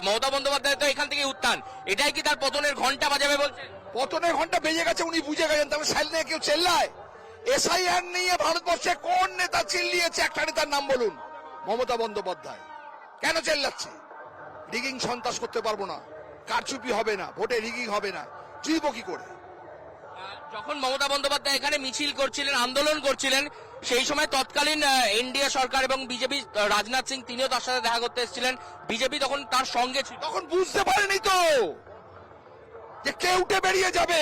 মমতা বন্দ্যোপাধ্যায় তো এখান থেকে উত্থান, এটাই কি তার পতনের ঘন্টা বাজাবে বলছে? পতনের ঘন্টা বেজে গেছে, উনি বুঝে গেছেন। তবে সাইল নিয়ে কেউ চেল্লায়? এসআইআর নিয়ে ভারতবর্ষে কোন নেতা চিল্লিয়েছে? একটা নেতার নাম বলুন। মমতা বন্দ্যোপাধ্যায়। কেন চেল্লাচ্ছে? রিগিং সন্ত্রাস করতে পারবো না, কারচুপি হবে না, ভোটে রিগিং হবে না, জিতব কি করে? যখন মমতা বন্দ্যোপাধ্যায় এখানে মিছিল করছিলেন, আন্দোলন করছিলেন, সেই সময় তৎকালীন এনডিএ সরকার এবং বিজেপি রাজনাথ সিং তিনিও তার সাথে দেখা করতে এসেছিলেন, বিজেপি তখন তার সঙ্গে ছিল। তখন বুঝতে পারেনি তো যে কেউটে বেরিয়ে যাবে,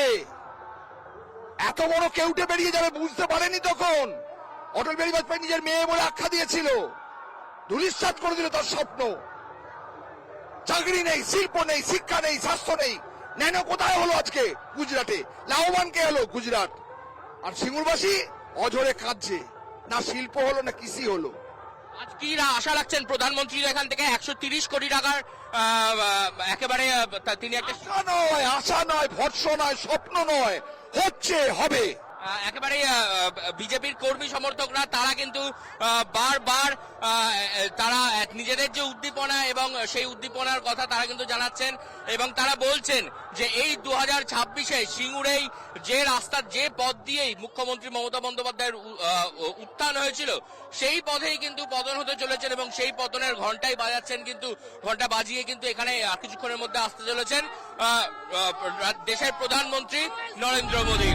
এত বড় কেউটে বেরিয়ে যাবে বুঝতে পারেনি তখন। অটল বিহারী বাজপেয়ী নিজের মেয়ে বলে আখ্যা দিয়েছিল, ধূলিসাৎ করে দিল তার স্বপ্ন। চাকরি নেই, শিল্প নেই, শিক্ষা নেই, স্বাস্থ্য নেই। ন্যানো কোথায় হলো আজকে? গুজরাটে। লাভবান কে হলো? গুজরাট। আর সিঙ্গুরবাসী অঝরে কাঁদছে, না শিল্প হলো না কৃষি হলো। আজ কি আশা রাখছেন প্রধানমন্ত্রী এখান থেকে 130 কোটি টাকার একেবারে তিনি একটা আশা নয়, আশা নয়, ভরসা নয়, স্বপ্ন নয়, হচ্ছে, হবে। একেবারে বিজেপির কর্মী সমর্থকরা তারা কিন্তু বারবার তারা নিজেদের যে উদ্দীপনা এবং সেই উদ্দীপনার কথা তারা কিন্তু জানাচ্ছেন এবং তারা বলছেন যে এই 2026-এ সিঙ্গুরেই যে রাস্তা, যে পথ দিয়েই মুখ্যমন্ত্রী মমতা বন্দ্যোপাধ্যায়ের উত্থান হয়েছিল সেই পথেই কিন্তু পতন হতে চলেছেন এবং সেই পতনের ঘন্টাই বাজাচ্ছেন, কিন্তু ঘন্টা বাজিয়ে কিন্তু এখানে কিছুক্ষণের মধ্যে আসতে চলেছেন দেশের প্রধানমন্ত্রী নরেন্দ্র মোদী।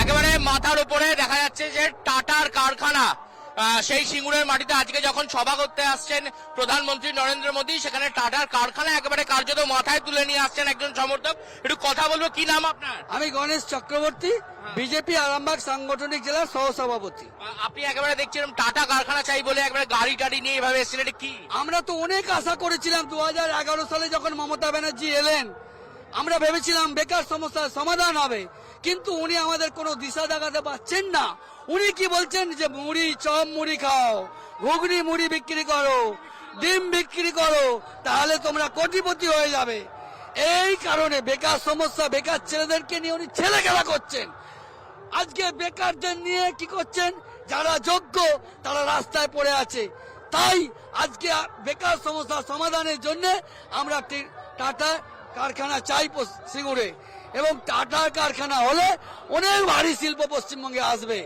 একেবারে মাথার উপরে দেখা যাচ্ছে যে টাটার কারখানা, সেই সিঙ্গুরের মাটিতে আজকে যখন সভা করতে আসছেন প্রধানমন্ত্রী নরেন্দ্র মোদী, সেখানে টাটার কারখানা একেবারে কার্যত মাথায় তুলে নিয়ে আসছেন একজন সমর্থক। একটু কথা বলবো, কি নাম আপনার? আমি গণেশ চক্রবর্তী, বিজেপি আরামবাগ সাংগঠনিক জেলার সহসভাপতি। আপনি একেবারে দেখছিলাম টাটা কারখানা চাই বলে একবারে গাড়ি টাড়ি নিয়ে এভাবে এসেছেন, এটা কি? আমরা তো অনেক আশা করেছিলাম 2011 সালে যখন মমতা ব্যানার্জি এলেন, আমরা ভেবেছিলাম বেকার সমস্যার সমাধান হবে, কিন্তু উনি আমাদের কোনো দিশা দেখাতে পাচ্ছেন না। উনি কি বলছেন যে মুড়ি, চপ মুড়ি খাও, ঘুগনি মুড়ি বিক্রি করো, ডিম বিক্রি করো, তাহলে তোমরা কোটিপতি হয়ে যাবে। এই কারণে বেকার সমস্যা, বেকার ছেলেদেরকে নিয়ে উনি ছেলে খেলা করছেন। আজকে বেকারদের নিয়ে কি করছেন? যারা যোগ্য তারা রাস্তায় পড়ে আছে। তাই আজকে বেকার সমস্যার সমাধানের জন্য আমরা টাটা কারখানা চাই সিঙ্গুরে, এবং টাটার কারখানা হলে অনেক ভারী শিল্প পশ্চিমবঙ্গে আসবে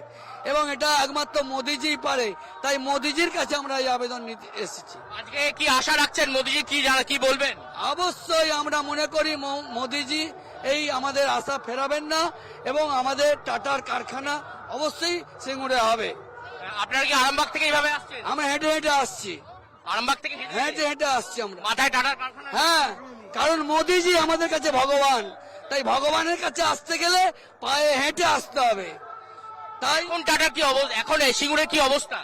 এবং এটা একমাত্র মোদিজি পারে। তাই মোদিজির কাছে আমরা এই আবেদন নিতে এসেছি। আজকে কি আশা রাখছেন মোদিজি কি বলবেন? অবশ্যই আমরা মনে করি মোদিজি এই আমাদের আশা ফেরাবেন না এবং আমাদের টাটার কারখানা অবশ্যই সিঙ্গুরে হবে। আপনারা কি আরামবাগ থেকে এইভাবে আসছেন? আমরা হেঁটে হেঁটে আসছি, আরামবাগ থেকে হেঁটে হেঁটে আসছি আমরা। মাথায় টাটার কারখানা? হ্যাঁ, কারণ মোদিজি আমাদের কাছে ভগবান, তাই ভগবানের কাছে আসতে গেলে পায়ে হেঁটে আসতে হবে। তাই এখন টাটার কি অবস্থা, এখন সিঙ্গুরের কি অবস্থা?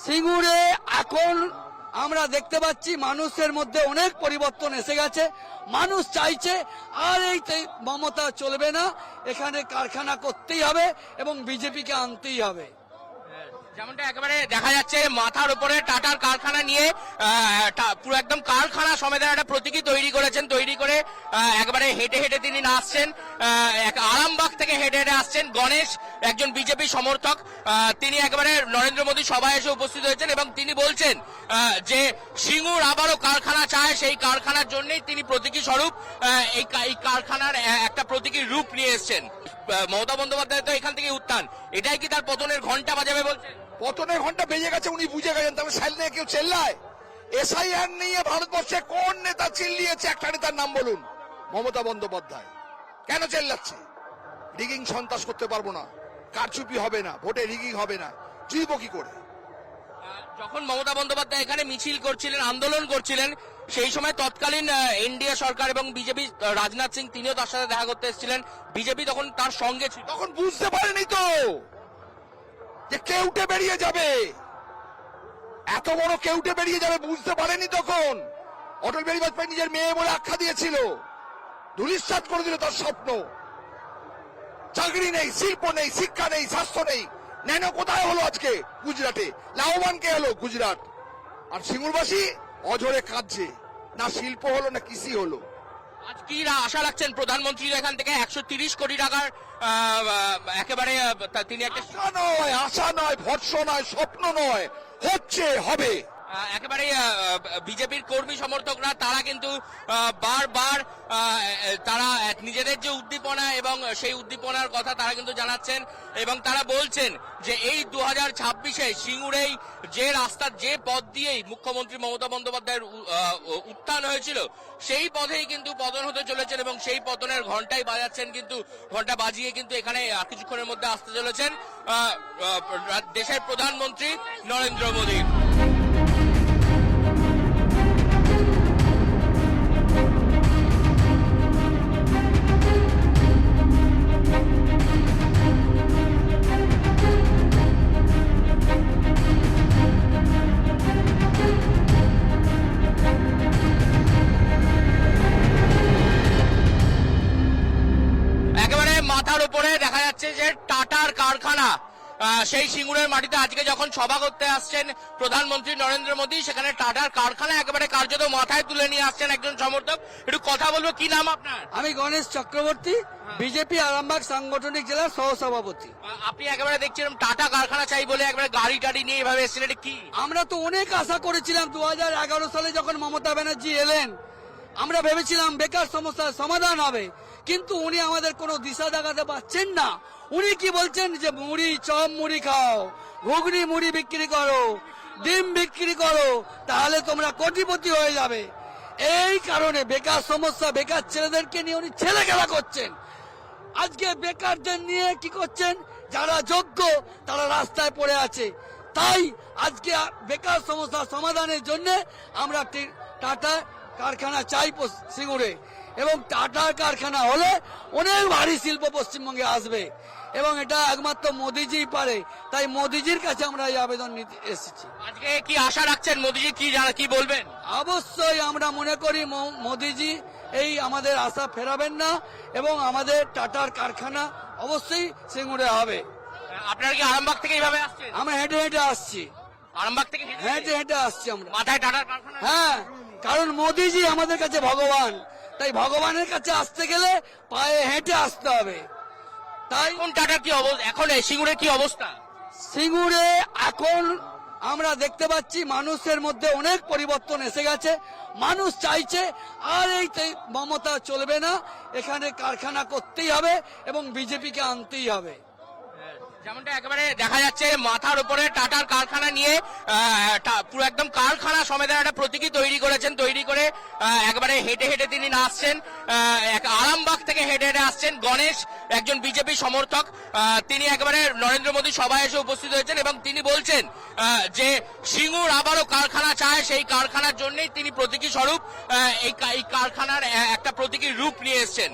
সিঙ্গুরে এখন আমরা দেখতে পাচ্ছি মানুষের মধ্যে অনেক পরিবর্তন এসে গেছে। মানুষ চাইছে আর এই মমতা চলবে না, এখানে কারখানা করতেই হবে এবং বিজেপিকে আনতেই হবে। যেমনটা একেবারে দেখা যাচ্ছে মাথার উপরে টাটার কারখানা নিয়ে পুরো একদম কারখানা সমেত একটা প্রতীকী তৈরি করেছেন, তৈরি করে একেবারে হেঁটে হেঁটে তিনি আসছেন, আরামবাগ থেকে হেঁটে হেঁটে আসছেন গণেশ, একজন বিজেপি সমর্থক। তিনি একেবারে নরেন্দ্র মোদী সভায় এসে উপস্থিত হয়েছেন এবং তিনি বলছেন যে সিঙ্গুর আবারও কারখানা চায়, সেই কারখানার জন্যই তিনি প্রতীকী স্বরূপ এই কারখানার একটা প্রতীকী রূপ নিয়ে এসেছেন। মমতা বন্দ্যোপাধ্যায় তো এখান থেকে উত্থান, এটাই কি তার পতনের ঘন্টা বাজাবে বলছেন? পতনের ঘন্টা বেজে গেছে, উনি বুঝে গেছেন। তবে সাইল নিয়ে কেউ চেল্লায়? এসআইআর নিয়ে ভারতবর্ষে কোন নেতা চিল্লিয়েছে? একটা নেতার নাম বলুন। মমতা বন্দ্যোপাধ্যায়। কেন চেল্লাচ্ছে? রিগিং সন্ত্রাস করতে পারবো না, কারচুপি হবে না, ভোটে রিগিং হবে না, জিতব কি করে? যখন মমতা বন্দ্যোপাধ্যায় এখানে মিছিল করছিলেন, আন্দোলন করছিলেন, সেই সময় তৎকালীন এনডিএ সরকার এবং বিজেপি রাজনাথ সিং তিনিও তার সাথে দেখা করতে এসেছিলেন, বিজেপি তখন তার সঙ্গে ছিল। তখন বুঝতে পারেনি তো যে কেউটে বেরিয়ে যাবে, এত বড় কেউটে বেরিয়ে যাবে বুঝতে পারেনি তখন। অটল বিহারী বাজপেয়ী নিজের মেয়ে বলে আখ্যা দিয়েছিল, ধূলিসাৎ করে দিল তার স্বপ্ন। চাকরি নেই, শিল্প নেই, শিক্ষা নেই, স্বাস্থ্য নেই। ন্যানো কোথায় হলো আজকে? গুজরাটে। লাভবান কে হলো? গুজরাট। আর সিঙ্গুরবাসী অঝরে কাঁদছে, না শিল্প হলো না কৃষি হলো। আজ কি আশা রাখছেন প্রধানমন্ত্রী এখান থেকে 130 কোটি টাকার একেবারে তিনি একটা আশা নয়, ভরসা নয়, স্বপ্ন নয়, হচ্ছে, হবে। একেবারে বিজেপির কর্মী সমর্থকরা তারা কিন্তু বারবার তারা নিজেদের যে উদ্দীপনা এবং সেই উদ্দীপনার কথা তারা কিন্তু জানাচ্ছেন এবং তারা বলছেন যে এই 2026-এ সিঙ্গুরেই যে রাস্তার যে পথ দিয়েই মুখ্যমন্ত্রী মমতা বন্দ্যোপাধ্যায়ের উত্থান হয়েছিল সেই পথেই কিন্তু পতন হতে চলেছেন এবং সেই পতনের ঘন্টাই বাজাচ্ছেন, কিন্তু ঘন্টা বাজিয়ে কিন্তু এখানে কিছুক্ষণের মধ্যে আসতে চলেছেন দেশের প্রধানমন্ত্রী নরেন্দ্র মোদী। একেবারে মাথার উপরে দেখা যাচ্ছে যে টাটার কারখানা, সেই সিঙ্গুরের মাটিতে আজকে যখন সভা করতে আসছেন প্রধানমন্ত্রী নরেন্দ্র মোদী, সেখানে টাটার কারখানা একেবারে কার্যত মাথায় তুলে নিয়ে আসছেন একজন সমর্থক। একটু কথা বলবো, কি নাম আপনার? আমি গণেশ চক্রবর্তী, বিজেপি আরামবাগ সাংগঠনিক জেলার সহসভাপতি। আপনি একেবারে দেখছিলাম টাটা কারখানা চাই বলে একবারে গাড়ি টাড়ি নিয়ে এভাবে এসেছেন, এটা কি? আমরা তো অনেক আশা করেছিলাম 2011 সালে যখন মমতা ব্যানার্জি এলেন, আমরা ভেবেছিলাম বেকার সমস্যার সমাধান হবে, কিন্তু উনি আমাদের কোনো দিশা দেখাতে পাচ্ছেন না। উনি কি বলছেন যে মুড়ি, চপ মুড়ি খাও, ঘুগনি মুড়ি বিক্রি করো, ডিম বিক্রি করো, তাহলে তোমরা কোটিপতি হয়ে যাবে। এই কারণে বেকার সমস্যা, বেকার ছেলেদেরকে নিয়ে উনি ছেলে খেলা করছেন। আজকে বেকারদের নিয়ে কি করছেন? যারা যোগ্য তারা রাস্তায় পড়ে আছে। তাই আজকে বেকার সমস্যার সমাধানের জন্য আমরা টাটা কারখানা চাই সিঙ্গুরে, এবং টাটার কারখানা হলে অনেক ভারী শিল্প পশ্চিমবঙ্গে আসবে এবং এটা একমাত্র মোদিজি পারে। তাই মোদিজির কাছে আমরা এই আবেদন নিতে এসেছি। আজকে কি আশা রাখছেন মোদিজি কি বলবেন? অবশ্যই আমরা মনে করি মোদিজি এই আমাদের আশা ফেরাবেন না এবং আমাদের টাটার কারখানা অবশ্যই সিঙ্গুরে হবে। আপনারা কি আরামবাগ থেকে এইভাবে আসছেন? আমরা হেঁটে হেঁটে আসছি, আরামবাগ থেকে হেঁটে হেঁটে আসছি আমরা। মাথায় টাটার কারখানা? হ্যাঁ, কারণ মোদিজি আমাদের কাছে ভগবান, তাই ভগবানের কাছে আসতে গেলে পায়ে হেঁটে আসতে হবে। তাই কোন টাটার কি অবস্থা এখন? সিঙ্গুরের কি অবস্থা? সিঙ্গুরে এখন আমরা দেখতে পাচ্ছি মানুষের মধ্যে অনেক পরিবর্তন এসে গেছে। মানুষ চাইছে আর এই মমতা চলবে না, এখানে কারখানা করতেই হবে এবং বিজেপিকে আনতেই হবে। যেমনটা একেবারে দেখা যাচ্ছে মাথার উপরে টাটার কারখানা নিয়ে পুরো একদম কারখানা সমেত একটা প্রতীকী তৈরি করেছেন, তৈরি করে একেবারে হেঁটে হেঁটে তিনি আসছেন, আরামবাগ থেকে হেঁটে হেঁটে আসছেন গণেশ, একজন বিজেপি সমর্থক। তিনি একেবারে নরেন্দ্র মোদী সভায় এসে উপস্থিত হয়েছেন এবং তিনি বলছেন যে সিঙ্গুর আবারও কারখানা চায়, সেই কারখানার জন্যই তিনি প্রতীকী স্বরূপ এই কারখানার একটা প্রতীকী রূপ নিয়ে এসেছেন।